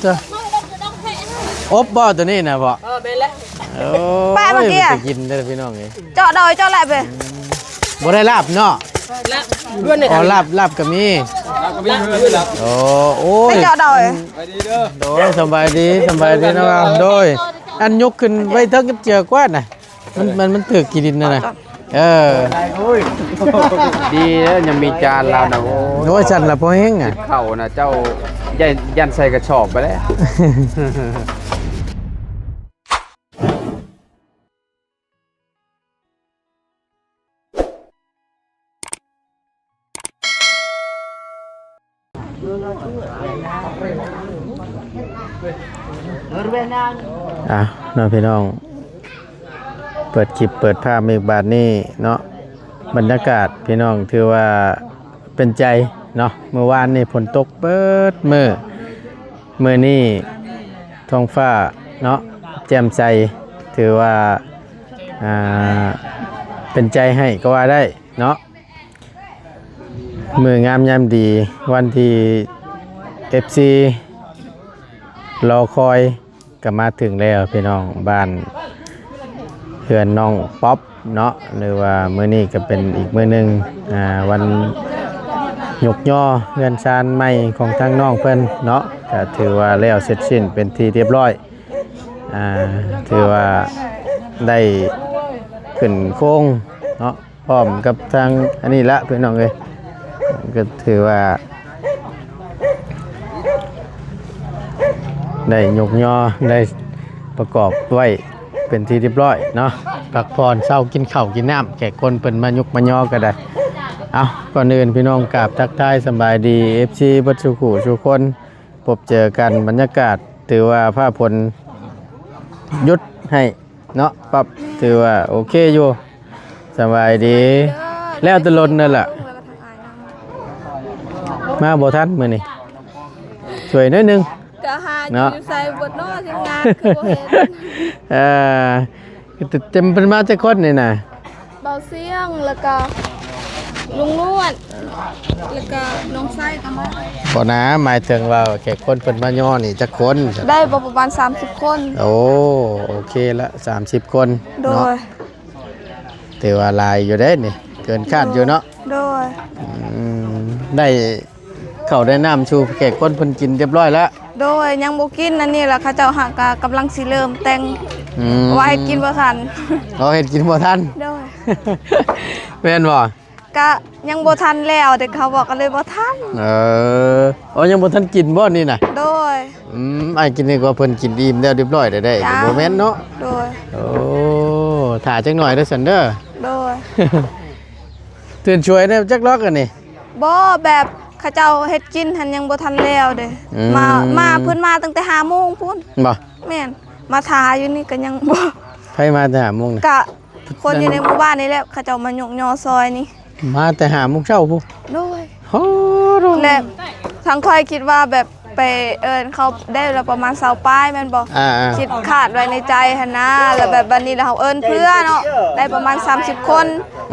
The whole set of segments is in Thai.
จ้ะอบบ่ตัวนี้นะบ่เป็นแล้วโอ้ยมันจะกินได้พี่น้องไงเจาะดอยเจาะแหลบไปบ่ได้ลาบเนาะอ๋อลาบก็มีโอ้ยเจาะดอยโดยสบายดีนะครับโดยอันยกขึ้นไว้เทิงกับเจือกว่าน่ะมันถือกินดินน่ะดีแล้วยังมีจานเรานะโอ้ยฉันละพอแห้งอ่ะเข่านะเจ้ายันใส่กระสอบไปแล้วน้องพี่น้องเปิดคลิปเปิดภาพอีกบาทนี่เนาะบรรยากาศพี่น้องถือว่าเป็นใจเนาะเมื่อวานนี่ฝนตกเปิดมื้อนี่ท้องฟ้าเนาะแจ่มใสถือว่าเป็นใจให้ก็ว่าได้เนาะมื้องามยามดีวันที่ FC รอคอยก็มาถึงแล้วพี่น้องบ้านเพื่อนน้องป๊อปเนาะหรือว่ามื้อนี้ก็เป็นอีกมื้อนึงวันยกย่อเงินซานใหม่ของทางน้องเพิ่นเนาะก็ถือว่าแล้วเสร็จสิ้นเป็นที่เรียบร้อยถือว่าได้ขึ้นโค้งเนาะพร้อมกับทางอันนี้ละพี่น้องเอ้ยก็ถือว่าได้ยกย่อได้ประกอบไว้เป็นที่เรียบร้อยเนาะพักผ่อนเช้ากินข้าวกินน้ำแขกคนเปิ่นมายกมาย่อก็ได้เอาก่อนอื่นพี่น้องกราบทักทายสบายดี FC บัดสุขุทุกคนพบเจอกันบรรยากาศถือว่าผ้าผลยุดให้เนาะปั๊บถือว่าโอเคอยู่สบายดีแล้วตะลนนั่นแหละมาบ่ทันมื้อนี้ช่วยหน่อยนึงก็หาอยู่ใส่บทนอทีมงานคือบ่เห็นเต็มเป็นมาจากคนนี่นะเบาเสียงแล้วก็ลุงนวดแล้วก็น้องไส้ก็มาบ่นะหมายถึงว่าแขกคนเพิ่นมาย่อนี่จักคนได้ประมาณ30คนโอเคละ30คนโดยถือว่าหลายอยู่เด้นี่เกินคาดอยู่เนาะโดยได้ข้าวได้น้ำชูแขกคนเพิ่นกินเรียบร้อยแล้วโดยยังบ่กินนั่นนี่ล่ะเขาเจ้าหากกำลังสิเริ่มแต่งว่าให้กินบ่ทันเฮ็ดกินบ่ทันโดยแม่นบ่ก็ยังบ่ทันแล้วแต่เขาบอกก็เลยบ่ทันยังบ่ทันกินบ่นี่น่ะโดยอ้ายกินนี่ก็เพิ่นกินอิ่มแล้วเรียบร้อยได้บ่แม่นเนาะโดยถ่าจักหน่อยเด้อซันเด้อโดยตื่นช่วยได้จักล็อกอันนี้บ่แบบข้าเจ้าเฮ็ดกินหันยังบ่ทันแล้วเด้มาเพิ่นมาตั้งแต่5 โมงพุ่นบ่แม่นมาทาอยู่นี่ก็ยังบ่ไผมาแต่5 โมงกะคนอยู่ในหมู่บ้านนี่แหละข้าเจ้ามายกยอซอยนี่มาแต่5 โมงเช้าพุ่นโดยและทางคอยคิดว่าแบบไปเขาได้ละประมาณ20ป้ายแม่นบ่คิดขาดไว้ในใจหั่นนะแล้วแบบบัดนี้แล้วเฮาเพื่อเนาะได้ประมาณ30คน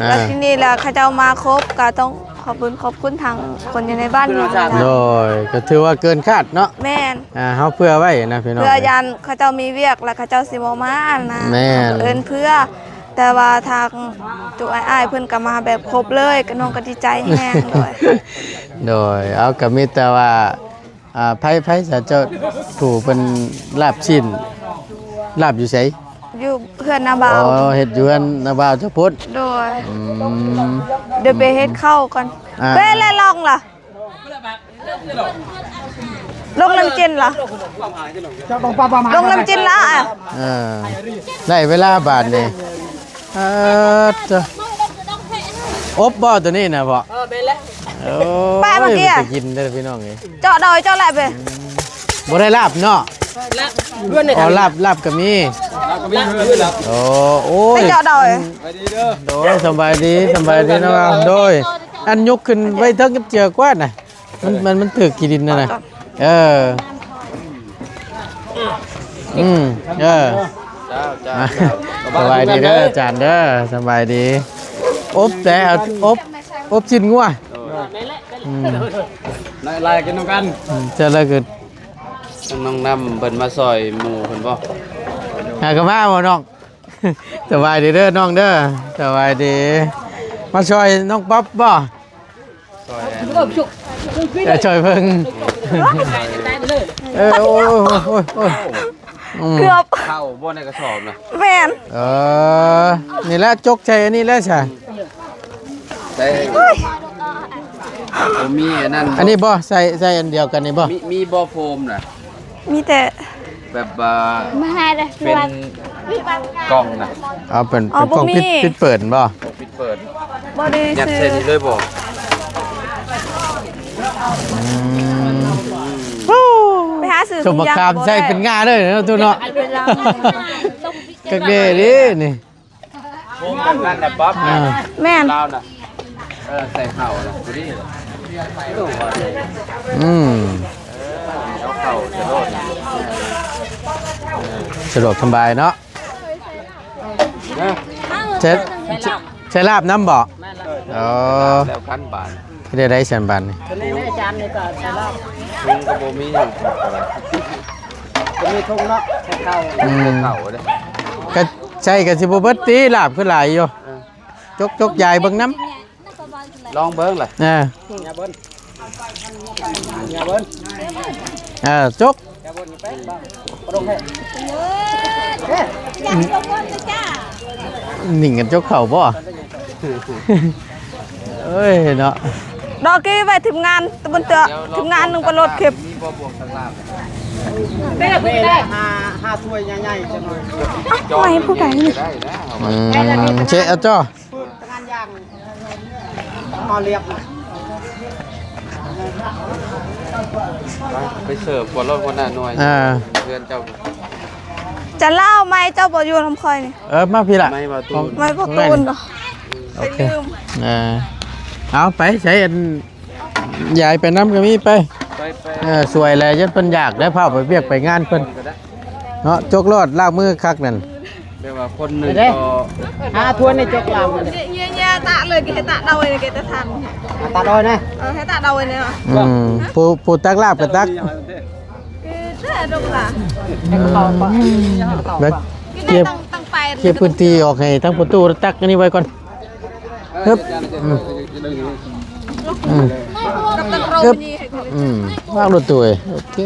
แล้วทีนี้ล่ะข้าเจ้ามาครบก็ต้องขอบคุณทางคนอยู่ในบ้านนี่โดยก็ถือว่าเกินคาดเนาะแม่นเฮาเพื่อไว้นะพี่น้องเพื่อยันเขาเจ้ามีเวียกแล้วเขาเจ้าสิบ่มานะแม่นเพื่อแต่ว่าทางจุอ้ายเพิ่นก็มาแบบครบเลยก็น้องก็ดีใจแฮงด้วยโดยเอาก็มีแต่ว่าไผจะเจ้าผู้เป็นลาบชิ้นลาบอยู่ไสอยู่เพื่อนนาบ่าวเฮ็ดอยู่เพื่อนนาบ่าวเจ้าพุทธโดยเดี๋ยวไปเฮ็ดเข้าก่อนเฮ้ยแล้วลองล่ะลงน้ำจิ้นล่ะลงน้ำจิ้นละได้เวลาบาทนี่อบบ่ตัวนี้นะบ่เป็นแล้วไปเมื่อกี้จะกินได้พี่น้องไงเจาะดอยเจาะแหลบไปบ่ได้ลาบเนาะลาบก็มีโอ้ยเจาะดอยโดยสบายดีนะครับโดยอันยกขึ้นไว้เทิงกับเจือกว่าน่ะมันถือกินดินน่ะสบายดีเด้ออาจารย์เด้อสบายดีอบแต่อบชิ้นงัวลายกันกันจะแล้วก็ น้องนำเพิ่นมาซอยหมู่เพิ่นบ่ ก็มาบ่น้อง สบายดีเด้อน้องเด้อสบายดีมาช่วยน้องป๊อปบ่ ซอย จะช่วยเพิ่งโอ้ยเกือบ เข้าบ่ในกระสอบนะ แม่น นี่แหละจกใจอันนี้แหละใช่ ได้บ่มีอันนั้น อันนี้บ่ใส่อันเดียวกันนี่บ่ มีบ่โฟมน่ะ มีแต่ แบบมาให้เลย เป็นกล่องน่ะ เอาเป็นกล่องปิดเปิดบ่ ปิดเปิด บ่ได้ ยัด ซื้อ ใส่นี่เลยบ่ ไปหาซื้อ สมคามใส่เป็นงาเลยเนาะตัวเนาะกักเด้ดินี่ โฟมแบบนั้นน่ะป๊อป แม่น ลาวน่ะใส่ข้าวน่ะดูดิ เอาข้าวจะโดด สะดวกสบายเนาะใช้ลาบน้ำบ่แล้วคันบาท ที่ได้ฉันบันนี่ ทุ่งก็บ่มีหยังอะไรก็มีทุ่งเนาะใส่ข้าวเด้ ก็ใช่ก็สิบ่เบิดตีลาบคือหลายอยู่จกใหญ่เบิ่งน้ำ ลองเบิ่งล่ะ จกหนิ่งกันจกเข่าบ่เอ้ยเนาะ ดอกกี้ไปทีมงานตะบนเตอะทีมงานหนึงไปรถเข็บ มีบ่บวกทางล่าง ได้ห้าถ้วยใหญ่ๆจังเลย ไม่ให้ผู้ใดนี่ ได้นะ เจ๊เอาจ้อ งานย่างมาเรียบนะ ไปเสิร์ฟบ่รถคนน่ะหน่วยเพื่อนเจ้า จะเล่าไหมเจ้าบ่อยู่ลำคอยนี่ มาพี่ละ ไม่มาตูน ไม่พอตูนเหรอ โอเค ลืม เอาไปใช้อันยายไปน้ำก็มีไป ไป สวยเลยยันเพิ่นอยากได้ภาพไปเวียกไปงานเพิ่น ก็ได้ เนาะจกรอดลากมือคักนั่น เรียกว่าคนหนึงก็ ห้าถ้วยในจกลาม เนี่ยตะเลยให้ตะเดาเลยแกจะทัน ตัดอ้อยนะ ให้ตะเดาเลยเนาะ ผู้ตักลาบก็ตัก เจ้าดงล่ะ แบบ เก็บตั้งไป เก็บพื้นที่ออกให้ทั้งประตูตักอันนี้ไว้ก่อนฮึบ กับตั้งโรนี่ให้เขา วางรถตู้โอเค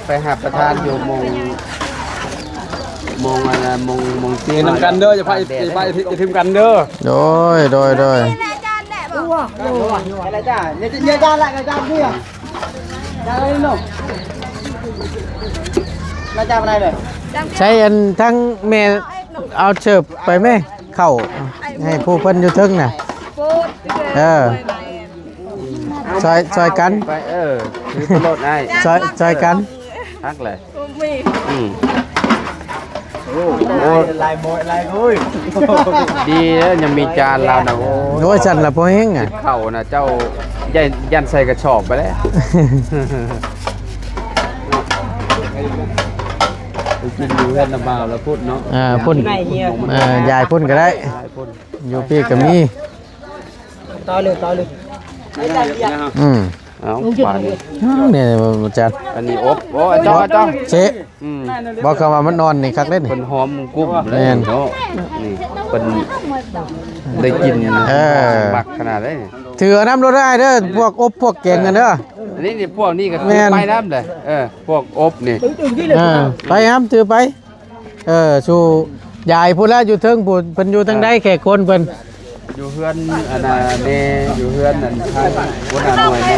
ไปหาประธานอยู่มงอะไรมงเตียง นำกันเด้ออย่าไปจะทิมกันเด้อ โดย อาจารย์แหละบอก อะไรจ้าเนี่ยจ้าละจ้าเนี่ยจ้าอะไรนู่นจ้าอะไรเลย ใช้อันทั้งแม่เอาเสิร์ฟไปไหมเข้าให้ผู้เพิ่นอยู่เทึงน่ะซอยกัน ไปถือรถได้ ซอยกัน ทักเลย มี โอ้ ลายโมยลายอุ้ย ดีแล้วยังมีจานเรานะโอ้ โดยฉันละพอแห้งอ่ะ เข่านะเจ้ายันใส่กระสอบไปแล้วไปกินอยู่เพื่อนน้ำบ่าวแล้วพูดเนาะ พุ่นยายพุ่นก็ได้อยู่พี่ก็มี ต่อเลยเอาปาน เนี่ยอาจารย์ อันนี้อบโอ้เจ้า เชบอกคำว่ามันนอนนี่คักเล่น เป็นหอมกุ้มเลยเนาะนี่เป็นได้กินบักขนาดได้ ถือน้ำรถได้เด้อพวกอบพวกแกงกันเด้อ อันนี้พวกนี้ก็คือไปน้ำเลยพวกอบนี่ ไปครับถือไปชูยายพูดแล้วอยู่เทิงพูดเพิ่นอยู่ทางใดแขกคนเพิ่น อยู่เพื่อนอันน่ะเนอยู่เพื่อนนั่นทางคนหน่วยเน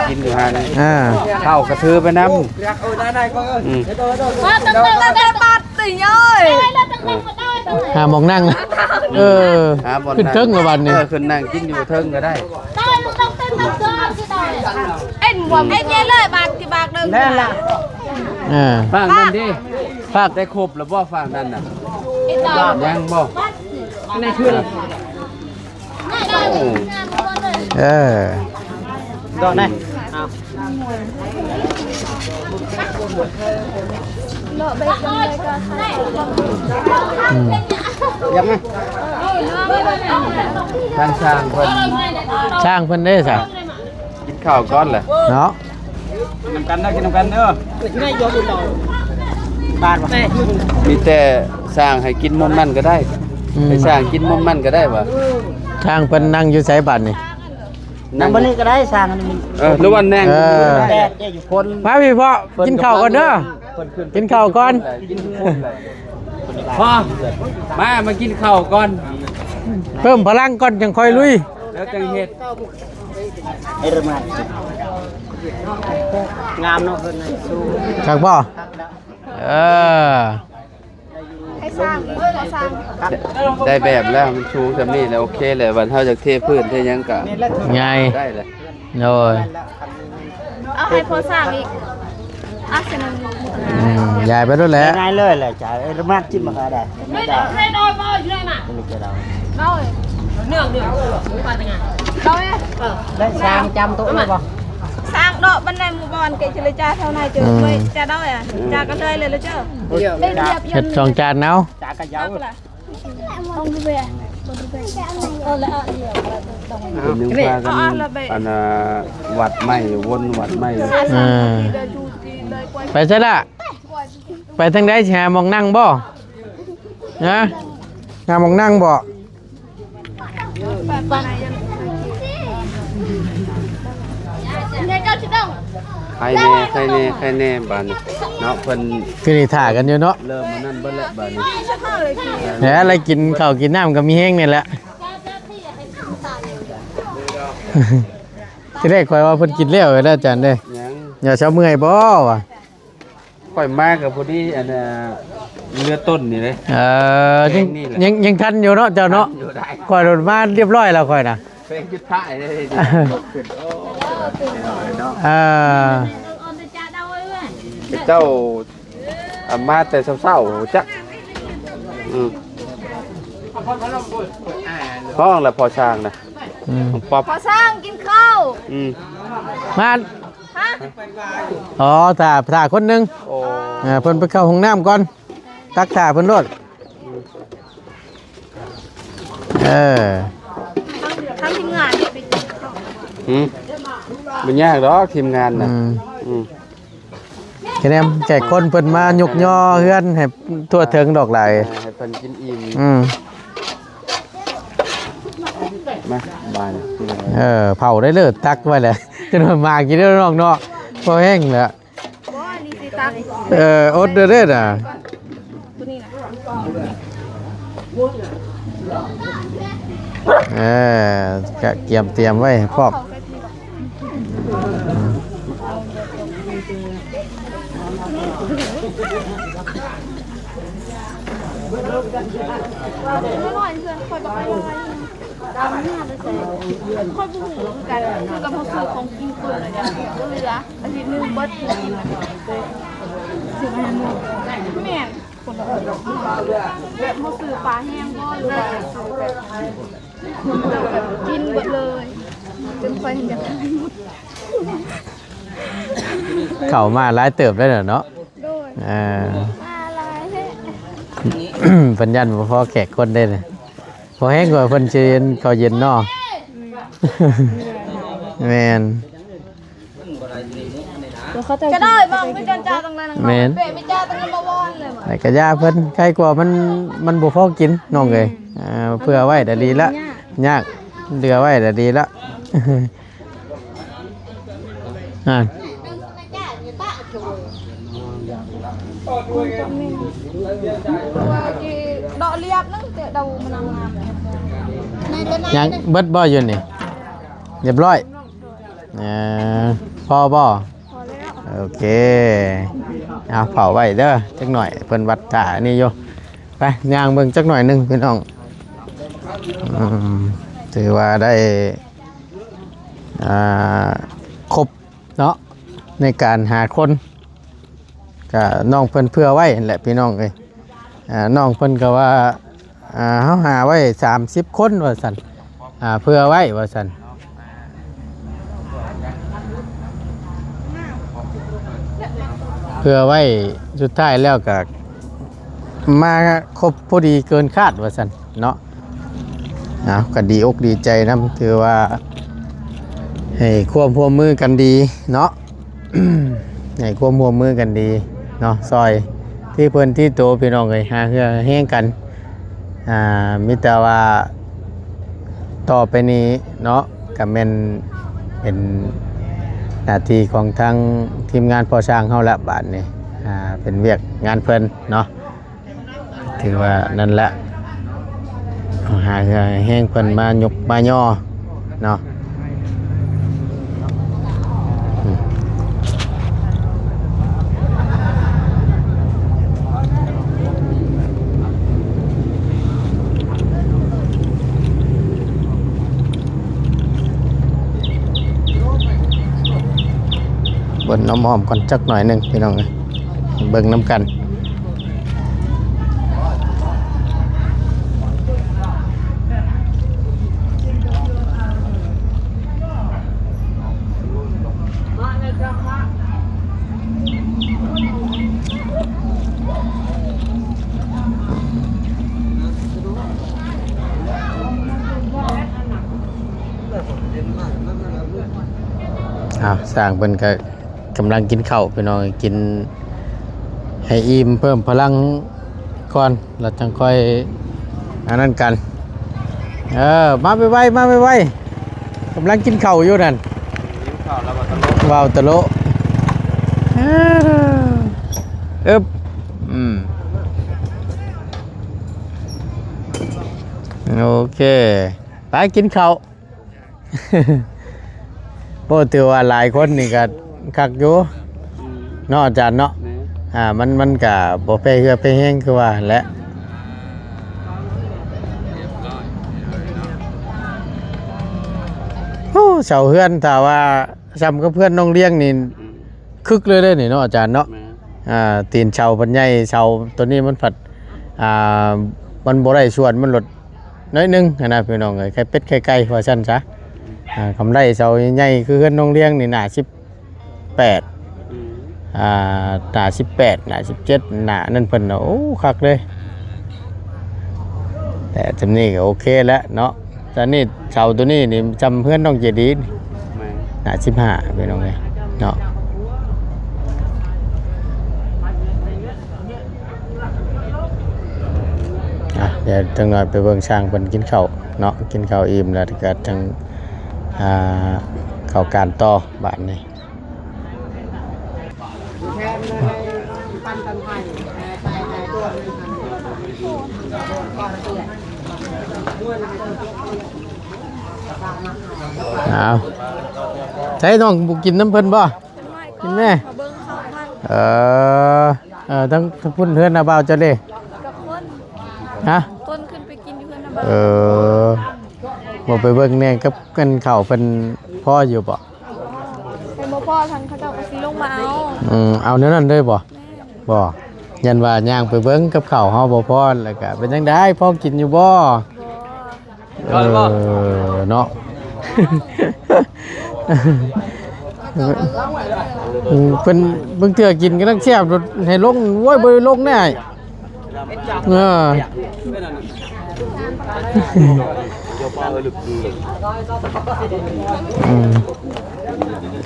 กินอยู่หันเข้ากระทือไปน้ำ ได้ก็ ว่าตั้งแต่ปัดติย้อย หาหมองนั่งขึ้นเทิงกับวันนี้ ขึ้นนั่งกินอยู่เทิงก็ได้ เอ็นบวมเอ็นเลยบาทกี่บาทเดิม นั่นล่ะ ฟังนั่นดิฝากได้ครบแล้วบ่ฟังนั่นน่ะยังบ่ ในคืนดอกไหนยังไง ทางช่างเพิ่น ช่างเพิ่นได้ซะ กินข้าวก่อนแหละ เนาะ นำกันเด้อกินนำกันเด้อ ง่ายยอมอุ่นต่อบ้านวะ มีแต่สร้างให้กินมันมันก็ได้ไปสร้างกินมันมันก็ได้วะ ทางเพิ่นนั่งอยู่ไสบัดนี่ นั่งบนนี้ก็ได้สร้างอันนี้ หรือวันแนง แต่อยู่คน มาพี่พ่อกินข้าวก่อนเด้อกินข้าวก่อน กินคนเลยพ่อมากินข้าวก่อน เพิ่มพลังก่อนจังค่อยลุย แล้วจังเฮ็ด ไอ้เรื่องงามเนาะเพิ่นสู้ ครับบ่เออ ให้สร้างขอสร้าง ได้แบบแล้วมันชูสำนี่แล้วโอเคเลยวันเฮาจากเทพื้นเทหยังกะ ไง ได้เลย โดย เอาให้พอสร้างอีกอ่ะเสนอ ยายไปด้วยแหละ ง่ายเลยแหละจ่ายไอ้เรื่องจิ้มมาก็ได้ไม่ได้ไม่ได้บ่อยู่ได้มาไม่ได้เรา เราเลยเนื่องปาตังงานเราเนี่ย ได้สร้างจำโต๊ะเลยบ่ สร้างดอกบันไดหมู่บ้านเกจิเลยจ้าเท่าไหนเจอด้วยจ้าได้อ่ะจ้ากันเลยเลยเจ้าได้เรียบ เฮ็ดสองจานเนาะ จ่ากระยาว ต้องดูเบียเออแล้ว เป็นยังพากันอันวัดไม้วนวัดไม้ ไปซะละไปทางใดสิหามองนั่งบ่นะหามองนั่งบ่ ใครแน่บาดนี้เนาะเพิ่น คือนี่ถ่ากันอยู่เนาะ เริ่มมานั่นเบิ่แล้วบาดนี้ แหมอะไรกินข้าวกินน้ำก็มีแห้งนี่แหละ ที่แรกคอยว่าเพิ่นกินแล้วเด้ออาจารย์เด้อ ยัง อย่าเช้าเมื่อยบ่วะ ค่อยมากับพอดีอันเรือต้นนี่เลย ยังทันอยู่เนาะเจ้าเนาะ อยู่ได้ คอยรถมาเรียบร้อยแล้วคอยน่ะ เพลงจุดท้ายเลยขึ้นเนาะ เจ้ามาแต่เศร้าๆจักห้องละพอช้างนะป๊อป พอสร้างกินข้าว มา ฮะ อ๋อถ่าคนหนึง โอ้ เพิ่นไปเข้าห้องน้ำก่อนตักถ่าเพิ่นโลดทำทีมงานไปกินข้าว มันยากหรอกทีมงานนะ แค่นี้แขกคนเพิ่นมายกย่อเฮือนให้ทั่วถึงดอกหลาย ให้เพิ่นกินอิ่ม มาบาน เผาได้เลยตักไว้เลยจนมากินได้นอกเนาะพอแห้งแล้ว บ่นี่สิตัก อดเด้อน่ะ ตัวนี้นะ กะเตรียมไว้ให้พร้อม น้อยเพื่อนคอยบอกให้ลอยตามหน้าเลยคอยบุกกันคือกับพอซื้อของกินตัวเลยเนี่ยก็เหลืออาทิตย์นึงเบิดกินสิบห้าโมงแม่คนละแบบพอซื้อปลาแห้งก็เลยกินเบิดเลยจนไฟจะตายหมด เข้ามาหลายเติบได้เนาะ โดย อะไรเฮ้ เพิ่นยันบ่พอแขกคนได้เลยพอแห้งกว่าเพิ่นสิเย็นเขาเย็นเนาะ แม่น จะได้บ้างไม่จนจ้าตรงนั้น แม่น เบะไม่จ้าตรงนั้นมาวอนเลย ไหนกะยาเพิ่นใครกว่ามันบ่พอกินน้องเอ้ยเพื่อไว้แต่ดีละยากเหลือไว้แต่ดีละว่าจีดอกเรียบนึงเตะดาวมันงาม ยังเบิดบ่อยู่นี่เรียบร้อยพอบ่ พอแล้ว โอเคเอาเผาไว้เด้อจักหน่อยเพิ่นวัดถ่านี่อยู่ไปย่างเบิ่งจักหน่อยหนึงพี่น้องถือว่าได้ครบเนาะในการหาคนก็น้องเพิ่นเพื่อไว้นั่นแหละพี่น้องเอ้ยน้องเพิ่นก็ว่าเฮาหาไว้30คนว่าซั่นเพื่อไว้ว่าซั่นเพื่อไว้สุดท้ายแล้วก็มาครบพอดีเกินคาดว่าซั่นเนาะก็ดีอกดีใจนำถือว่าให้ควบร่วมมือกันดีเนาะ ให้ความร่วมมือกันดีเนาะซอยที่เพิ่นที่โตพี่น้องเอ้ยหาเฮือแห้งกันมีแต่ว่าต่อไปนี้เนาะก็แม่นเป็นหน้าที่ของทางทีมงานพอช่างเฮาละบาดนี้เป็นเวียกงานเพิ่นเนาะถือว่านั่นแหละหาเฮือแห้งเพิ่นมายกมาย่อเนาะเบิ่งน้ำหอมก่อนจักหน่อยหนึงพี่น้องเอ้ยเบิ่งน้ำกันสร้างเพิ่นก็กำลังกินข้าวพี่น้องกินให้อิ่มเพิ่มพลังก่อนแล้วจังค่อยอันนั้นกันมาไปไวมาไปไวกำลังกินข้าวอยู่นั่นว้าวตะโลโอเคไปกินข้าวโอ้ถือว่าหลายคนนี่ก็คักอยู่เนาะอาจารย์เนาะมันก็บ่ไปเฮือไปแห้งคือว่าแหละโอ้เสาเฮือนถ้าว่าซ้ำกับเพื่อนน้องเลี้ยงนี่คึกเลยเด้อนี่เนาะอาจารย์เนาะตีนเสาปันใหญ่เสาตัวนี้มันผัดมันบ่ได้ส่วนมันลดน้อยนึงนะพี่น้องเอ้ยไข่เป็ดไข่ไก่ว่าซั่นซะคำได้เสาใหญ่คือเพื่อนน้องเลี้ยงนี่หน้า18หน้า18หน้า17หน้านั่นเพิ่นโอ้คักเลยแต่จำนี้ก็โอเคแล้วเนาะตอนนี้เสาตัวนี้นี่จำเพื่อนน้องเจดีหน้า15พี่น้องเอ้ยเนาะเดี๋ยวจังหน่อยไปเบิ่งช่างเพิ่นกินข้าวเนาะกินข้าวอิ่มแล้วก็จังเข้าการต่อบาดนี้เอาใช้น้องบุกินน้ำเพิ่นบ่กินแม่ทั้งพุ่นเฮือนนาบ่าวเจ้าเด้ฮะต้นขึ้นไปกินอยู่เฮือนนาบ่าวบ่ไปเบิ่งแน่กับกันข้าวเพิ่นพ่ออยู่บ่เป็นบ่พ่อทันเขาเจ้าก็สิลงมาเอาแนวนั้นเลยบ่ยันว่าย่างไปเบิ่งกับข้าวเฮาบ่พอแล้วก็เป็นจังได๋พ่อกินอยู่บ่เนาะเพิ่นเบิ่งเทื่อกินก็ต้องแซ่บให้ลงโว้ยบ่ลงแน่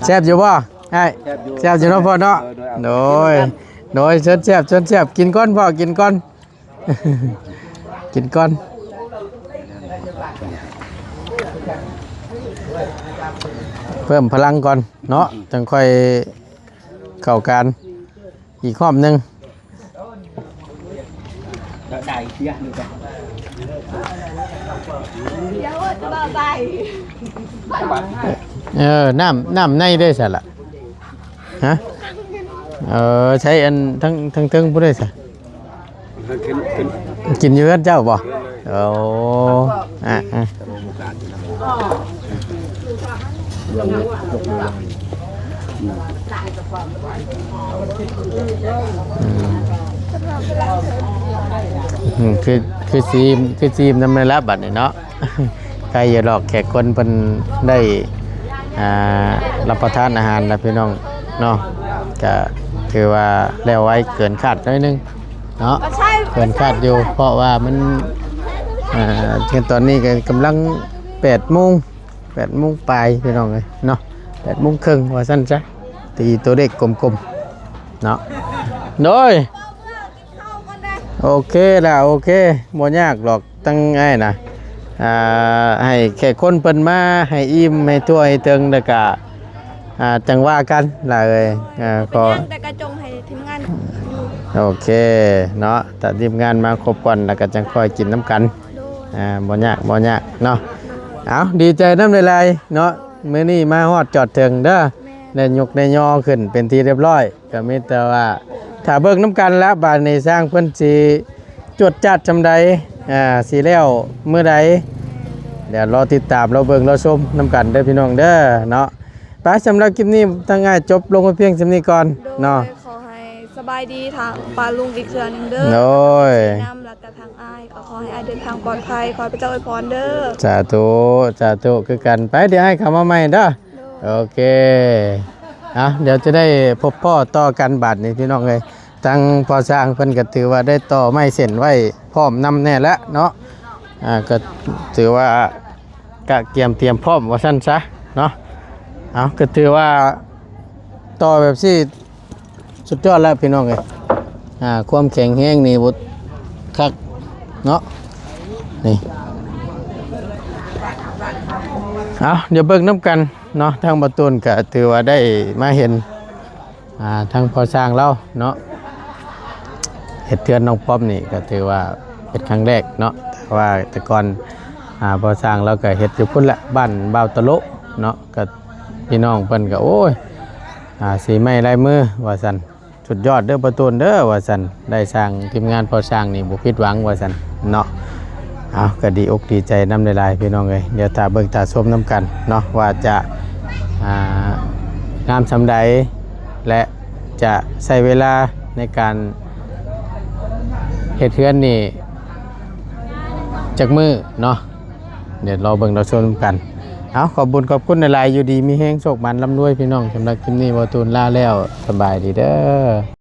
แซ่บอยู่บ่ไอ้แซ่บอยู่เนาะพ่อเนาะโดยเชิญแซ่บกินก้อนพ่อกินก้อนกินก้อนเพิ่มพลังก่อนเนาะจังค่อยเข้าการอีกรอบนึงน้ำในได้ใช่ละฮะใช้อันทั้งผู้ได้ใช่กินเยอะเจ้าบ่คือซีมน้ำมันละบัดนี่เนาะใครอย่าหลอกแขกคนเพิ่นได้รับประทานอาหารนะพี่น้องเนาะก็คือว่าแล้วไว้เกินคาดนิดนึงเนาะเกินคาดอยู่เพราะว่ามันตอนนี้ก็กำลัง8 โมงปลายพี่น้องเลยเนาะ8 โมงครึ่งว่าสั้นจ้ะ ตีตัวเด็กกลมๆเนาะโดยโอเคล่ะโอเคบ่ยากหรอกตั้งไงนะให้แค่คนเปิ้นมาให้อิ่มให้ทั่วให้ถึงแล้วก็จังว่ากันล่ะเอ้ยก็ แต่กระจงให้ทีมงาน โอเคเนาะแต่ทีมงานมาครบก่อนแล้วก็จังค่อยกินน้ำกันบ่ยากเนาะเอาดีใจน้ำลายๆเนาะมื้อนี้มาฮอดจอดถึงเด้อได้ยกได้ย่อขึ้นเป็นที่เรียบร้อยก็มีแต่ว่าถ้าเบิ่งน้ำกันแล้วบาดนี้สร้างเพิ่นสิจวดจัดจำใดสิแล้วมื้อใดเดี๋ยวรอติดตามเราเบิ่งเราชมน้ำกันเด้อพี่น้องเด้อเนาะไปสำหรับคลิปนี้ทั้งง่ายจบลงไปเพียงสำนี้ก่อนเนาะ ขอให้สบายดีทางปลาลุงอีกเทื่อนึงเด้อ โอ้ย น้ำแล้วก็ทางอ้ายก็ขอให้อ้ายเดินทางปลอดภัยขอให้พระเจ้าอวยพรเด้อ สาธุคือกันไปเดี๋ยวให้คำว่าใหม่เด้อโอเคเดี๋ยวจะได้พบพ่อต่อกันบัดนี้พี่น้องเลยตั้งพอสร้างเพิ่นก็ถือว่าได้ต่อไม้เส้นไว้พร้อมนำแน่แล้วเนาะก็ถือว่าก็เตรียมพร้อมว่าซั่นซะเนาะก็ถือว่าต่อแบบที่สุดยอดแล้วพี่น้องเลยความแข็งแรงนี่บ่คักเนาะนี่เดี๋ยวเบิ่งน้ำกันเนาะทางประตูนก็ถือว่าได้มาเห็นทางพอสร้างเราเนาะเฮ็ดเทือนน้องป๊อปนี่ก็ถือว่าเป็นครั้งแรกเนาะแต่ว่าแต่ก่อนพอสร้างเราก็เฮ็ดอยู่พุ่นละบ้านบ่าวตะโลเนาะก็พี่น้องเพิ่นก็โอ้ยสีไม้ลายมือว่าซั่นสุดยอดเด้อประตูนเด้อว่าซั่นได้สร้างทีมงานพอสร้างนี่บ่ผิดหวังว่าซั่นเนาะก็ดีอกดีใจน้ำหลายๆพี่น้องเอ้ยเดี๋ยวตาเบิ่งตาชมน้ำกันเนาะว่าจะงามสำใดและจะใช้เวลาในการเฮ็ดเฮือนนี่จักมือเนาะเดี๋ยวรอเบิ่งเราชมน้ำกันขอบคุณหลายๆอยู่ดีมีแฮงโชคมันร่ำรวยพี่น้องสำหรับคลิปนี้บ่ตูนลาแล้วสบายดีเด้อ